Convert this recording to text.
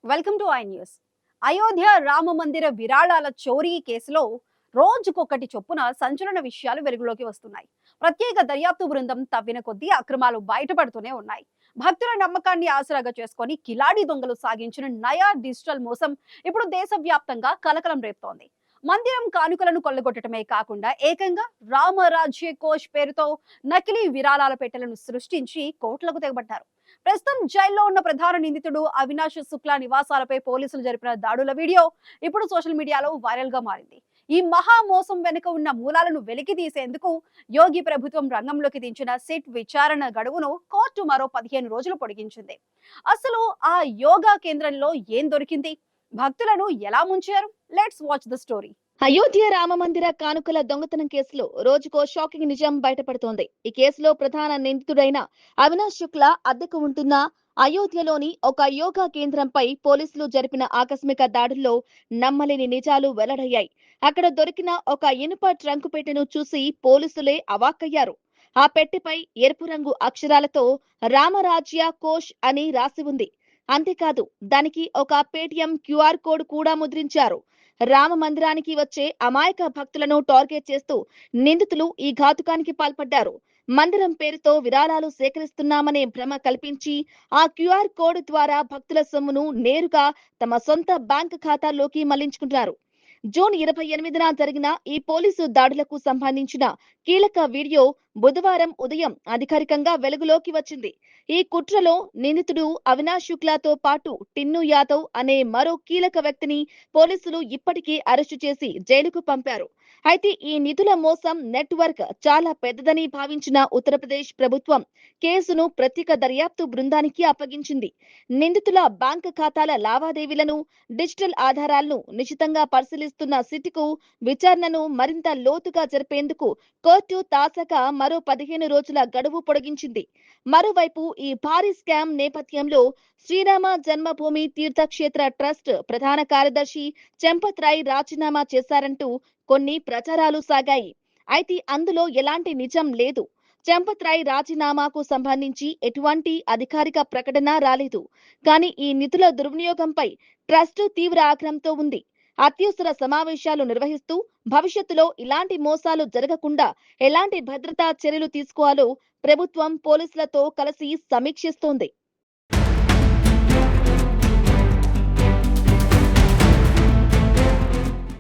Welcome to I news. Ayodhya Rama మందిర విరాళాల చోరీ కేసులో రోజుకొకటి చొప్పున సంచలన విషయాలు వెలుగులోకి వస్తున్నాయి. ప్రత్యేక దర్యాప్తు బృందం తవ్విన కొద్దీ అక్రమాలు బయటపడుతూనే ఉన్నాయి. భక్తుల నమ్మకాన్ని ఆసరాగా చేసుకొని కిలాడి దొంగలు సాగించిన నయా డిజిటల్ మోసం ఇప్పుడు దేశవ్యాప్తంగా కలకలం రేపుతోంది. మందిరం కానుకలను కొల్లగొట్టడమే కాకుండా ఏకంగా రామరాజ్య కోష్ పేరుతో నకిలీ విరాళాల పెట్టెలను సృష్టించి కోట్లకు తెగబడ్డారు. ప్రస్తుతం జైల్లో ఉన్న ప్రధాన నిందితుడు అవినాష్ శుక్లా నివాసాలపై పోలీసులు జరిపిన దాడుల వీడియో ఇప్పుడు సోషల్ మీడియాలో వైరల్ గా మారింది. ఈ మహా మోసం వెనుక ఉన్న మూలాలను వెలికి తీసేందుకు యోగి ప్రభుత్వం రంగంలోకి దించిన సిట్ విచారణ గడువును కోర్టు మరో 15 రోజులు పొడిగించింది. అసలు ఆ యోగా కేంద్రంలో ఏం దొరికింది? భక్తులను ఎలా ముంచారు? Let's watch the story. Ayodhya Rama మందిర కానుకల దొంగతనం కేసులో రోజుకో షాకింగ్ నిజం బయటపడుతోంది. ఈ కేసులో ప్రధాన నిందితుడైన అవినాష్ శుక్లా అద్దెకు ఉంటున్న అయోధ్యలోని ఒక యోగా కేంద్రంపై పోలీసులు జరిపిన ఆకస్మిక దాడుల్లో నమ్మలేని నిజాలు వెల్లడయ్యాయి. అక్కడ దొరికిన ఒక ఇనుప ట్రంకు పెట్టెను చూసి పోలీసులే అవాక్కయ్యారు. ఆ పెట్టెపై ఎరుపు రంగు అక్షరాలతో రామరాజ్య కోష్ అని రాసి ఉంది. అంతేకాదు, దానికి ఒక పేటిఎం క్యూఆర్ కోడ్ కూడా ముద్రించారు. రామ మందిరానికి వచ్చే అమాయక భక్తులను టార్గెట్ చేస్తూ నిందితులు ఈ ఘాతుకానికి పాల్పడ్డారు. మందిరం పేరుతో విరాళాలు సేకరిస్తున్నామనే భ్రమ కల్పించి ఆ క్యూఆర్ కోడ్ ద్వారా భక్తుల సొమ్మును నేరుగా తమ సొంత బ్యాంక్ ఖాతాల్లోకి మళ్లించుకుంటున్నారు. జూన్ 28న జరిగిన ఈ పోలీసు దాడులకు సంబంధించిన కీలక వీడియో బుధవారం ఉదయం అధికారికంగా వెలుగులోకి వచ్చింది. ఈ కుట్రలో నిందితుడు అవినాష్ శుక్లాతో పాటు టిన్ను యాదవ్ అనే మరో కీలక వ్యక్తిని పోలీసులు ఇప్పటికే అరెస్టు చేసి జైలుకు పంపారు. అయితే ఈ నిధుల మోసం నెట్వర్క్ చాలా పెద్దదని భావించిన ఉత్తరప్రదేశ్ ప్రభుత్వం కేసును ప్రత్యేక దర్యాప్తు బృందానికి అప్పగించింది. నిందితుల బ్యాంక్ ఖాతాల లావాదేవీలను, డిజిటల్ ఆధారాలను నిశితంగా పరిశీలిస్తున్న సిట్కు విచారణను మరింత లోతుగా జరిపేందుకు కోర్టు తాజాగా మరో 15 రోజుల గడువు పొడిగించింది. మరోవైపు ఈ భారీ స్కామ్ నేపథ్యంలో శ్రీరామ జన్మభూమి తీర్థక్షేత్ర ట్రస్ట్ ప్రధాన కార్యదర్శి చంపత్ రాయ్ రాజీనామా చేశారంటూ కొన్ని ప్రచారాలు సాగాయి. అయితే అందులో ఎలాంటి నిజం లేదు. చంపత్ రాయ్ రాజీనామాకు సంబంధించి ఎటువంటి అధికారిక ప్రకటన రాలేదు. కానీ ఈ నిధుల దుర్వినియోగంపై ట్రస్ట్ తీవ్ర ఆగ్రహంతో ఉంది. అత్యవసర సమావేశాలు నిర్వహిస్తూ భవిష్యత్తులో ఇలాంటి మోసాలు జరగకుండా ఎలాంటి భద్రతా చర్యలు తీసుకోవాలో ప్రభుత్వం పోలీసులతో కలిసి సమీక్షిస్తోంది.